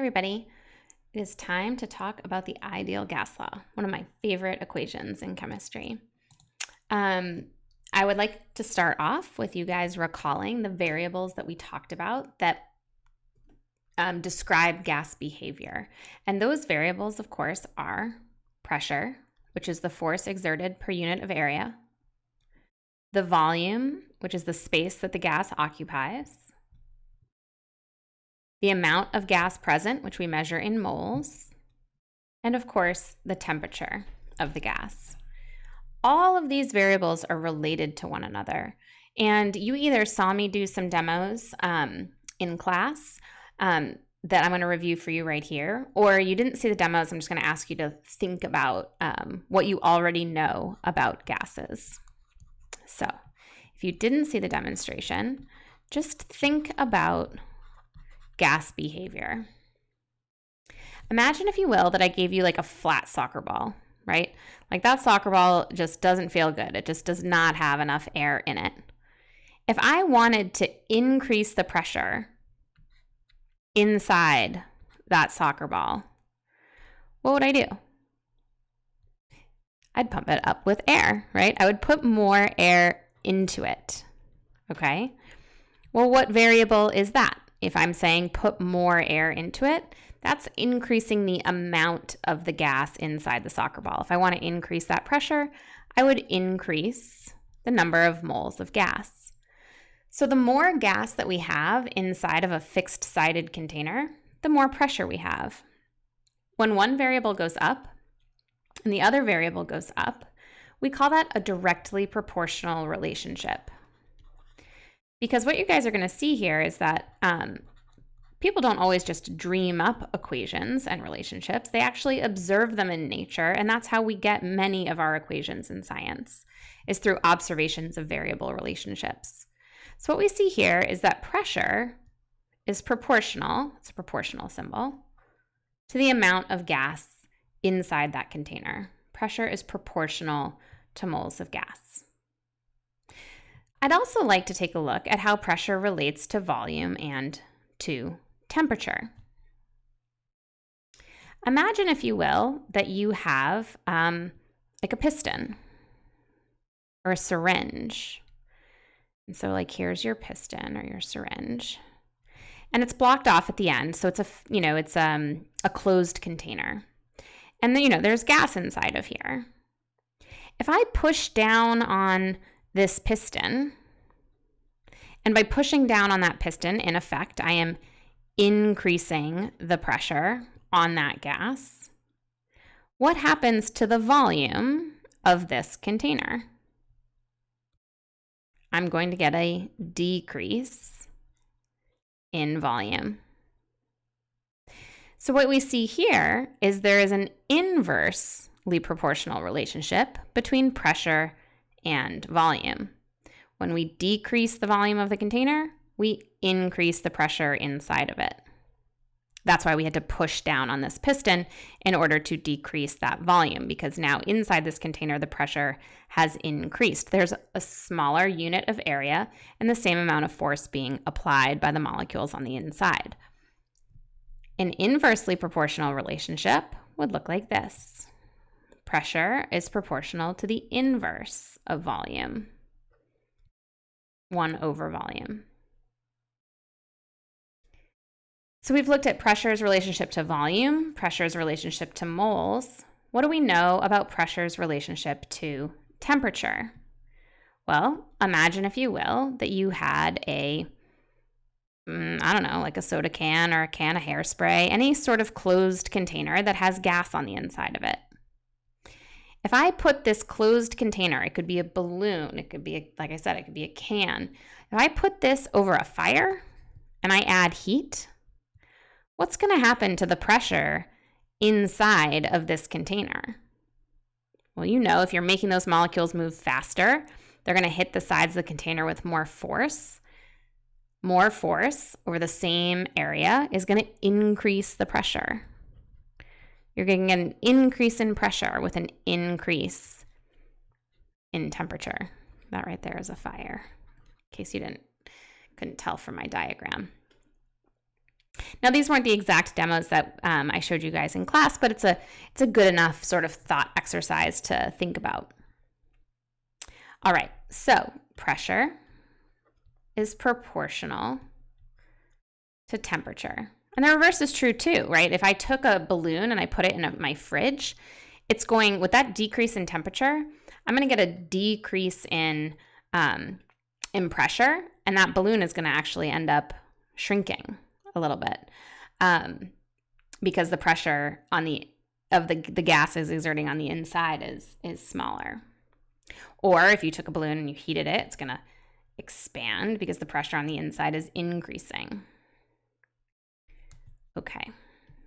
everybody. It is time to talk about the ideal gas law, one of my favorite equations in chemistry. I would like to start off with you guys recalling the variables that we talked about that describe gas behavior. And those variables, of course, are pressure, which is the force exerted per unit of area, the volume, which is the space that the gas occupies, the amount of gas present, which we measure in moles, and of course, the temperature of the gas. All of these variables are related to one another. And you either saw me do some demos in class that I'm going to review for you right here, or you didn't see the demos. I'm just going to ask you to think about what you already know about gases. So if you didn't see the demonstration, just think about gas behavior. Imagine, if you will, that I gave you like a flat soccer ball, right? Like that soccer ball just doesn't feel good. It just does not have enough air in it. If I wanted to increase the pressure inside that soccer ball, what would I do? I'd pump it up with air, right? I would put more air into it, okay? Well, what variable is that? If I'm saying put more air into it, that's increasing the amount of the gas inside the soccer ball. If I want to increase that pressure, I would increase the number of moles of gas. So the more gas that we have inside of a fixed-sided container, the more pressure we have. When one variable goes up and the other variable goes up, we call that a directly proportional relationship. Because what you guys are going to see here is that people don't always just dream up equations and relationships. They actually observe them in nature, and that's how we get many of our equations in science, is through observations of variable relationships. So what we see here is that pressure is proportional, it's a proportional symbol, to the amount of gas inside that container. Pressure is proportional to moles of gas. I'd also like to take a look at how pressure relates to volume and to temperature. Imagine, if you will, that you have like a piston or a syringe. And so like here's your piston or your syringe, and it's blocked off at the end. So it's a closed container. And then, there's gas inside of here. If I push down on this piston, and by pushing down on that piston, in effect, I am increasing the pressure on that gas. What happens to the volume of this container? I'm going to get a decrease in volume. So what we see here is there is an inversely proportional relationship between pressure and volume. When we decrease the volume of the container, we increase the pressure inside of it. That's why we had to push down on this piston in order to decrease that volume, because now inside this container, the pressure has increased. There's a smaller unit of area and the same amount of force being applied by the molecules on the inside. An inversely proportional relationship would look like this. Pressure is proportional to the inverse of volume. 1 over volume. So we've looked at pressure's relationship to volume, pressure's relationship to moles. What do we know about pressure's relationship to temperature? Well, imagine, if you will, that you had like a soda can or a can of hairspray, any sort of closed container that has gas on the inside of it. If I put this closed container, it could be a balloon, it could be, like I said, it could be a can. If I put this over a fire and I add heat, what's going to happen to the pressure inside of this container? Well, if you're making those molecules move faster, they're going to hit the sides of the container with more force. More force over the same area is going to increase the pressure. You're going to get an increase in pressure with an increase in temperature. That right there is a fire, in case you couldn't tell from my diagram. Now, these weren't the exact demos that I showed you guys in class, but it's a good enough sort of thought exercise to think about. All right, so pressure is proportional to temperature. And the reverse is true too, right? If I took a balloon and I put it in my fridge, it's going, with that decrease in temperature, I'm going to get a decrease in pressure, and that balloon is going to actually end up shrinking a little bit because the pressure on the gas is exerting on the inside is smaller. Or if you took a balloon and you heated it, it's going to expand because the pressure on the inside is increasing. Okay,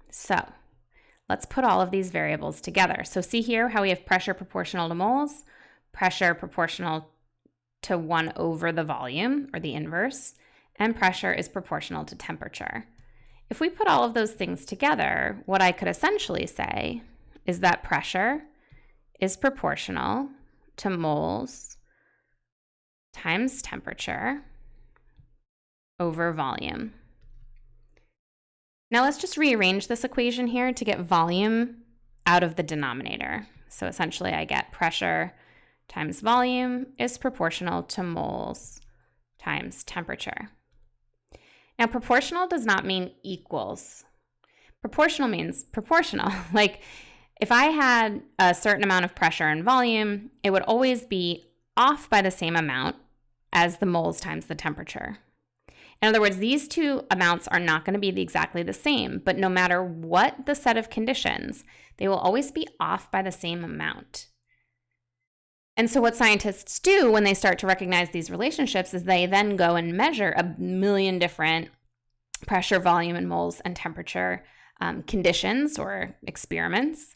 so let's put all of these variables together. So see here how we have pressure proportional to moles, pressure proportional to 1 over the volume, or the inverse, and pressure is proportional to temperature. If we put all of those things together, what I could essentially say is that pressure is proportional to moles times temperature over volume. Now let's just rearrange this equation here to get volume out of the denominator. So essentially I get pressure times volume is proportional to moles times temperature. Now proportional does not mean equals. Proportional means proportional. Like if I had a certain amount of pressure and volume, it would always be off by the same amount as the moles times the temperature. In other words, these two amounts are not going to be exactly the same, but no matter what the set of conditions, they will always be off by the same amount. And so what scientists do when they start to recognize these relationships is they then go and measure a million different pressure, volume, and moles and temperature conditions or experiments.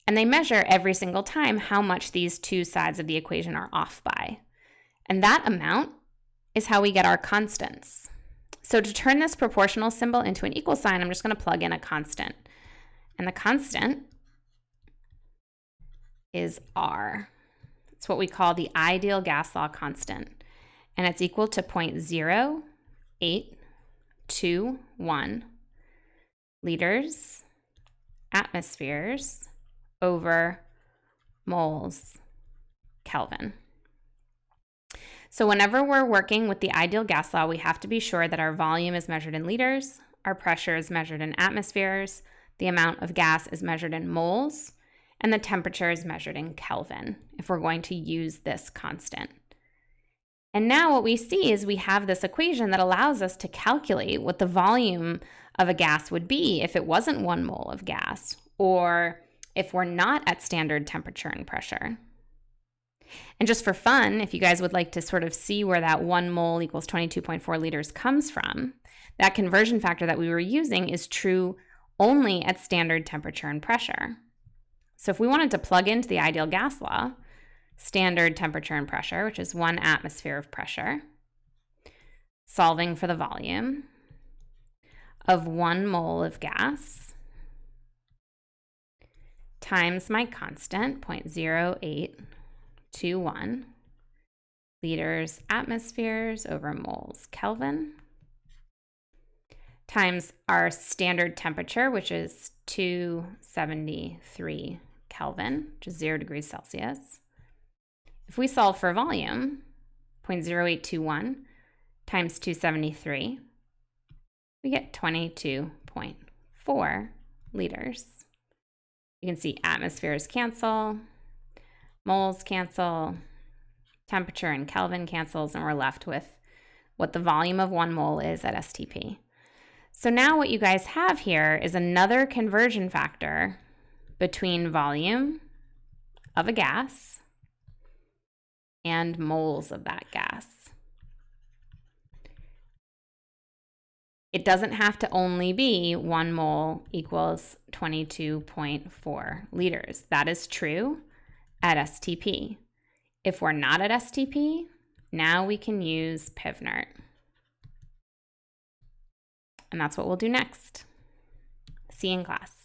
And they measure every single time how much these two sides of the equation are off by. And that amount is how we get our constants. So to turn this proportional symbol into an equal sign, I'm just going to plug in a constant. And the constant is R. It's what we call the ideal gas law constant. And it's equal to 0.0821 liters, atmospheres, over moles, Kelvin. So whenever we're working with the ideal gas law, we have to be sure that our volume is measured in liters, our pressure is measured in atmospheres, the amount of gas is measured in moles, and the temperature is measured in Kelvin if we're going to use this constant. And now what we see is we have this equation that allows us to calculate what the volume of a gas would be if it wasn't 1 mole of gas, or if we're not at standard temperature and pressure. And just for fun, if you guys would like to sort of see where that 1 mole equals 22.4 liters comes from, that conversion factor that we were using is true only at standard temperature and pressure. So if we wanted to plug into the ideal gas law, standard temperature and pressure, which is 1 atmosphere of pressure, solving for the volume of 1 mole of gas times my constant, 0.0821 liters atmospheres over moles Kelvin, times our standard temperature, which is 273 Kelvin, which is 0 degrees Celsius. If we solve for volume, 0.0821 times 273, we get 22.4 liters. You can see atmospheres cancel, moles cancel, temperature in Kelvin cancels, and we're left with what the volume of 1 mole is at STP. So now what you guys have here is another conversion factor between volume of a gas and moles of that gas. It doesn't have to only be 1 mole equals 22.4 liters. That is true at STP. If we're not at STP, now we can use PIVNERT. And that's what we'll do next. See you in class.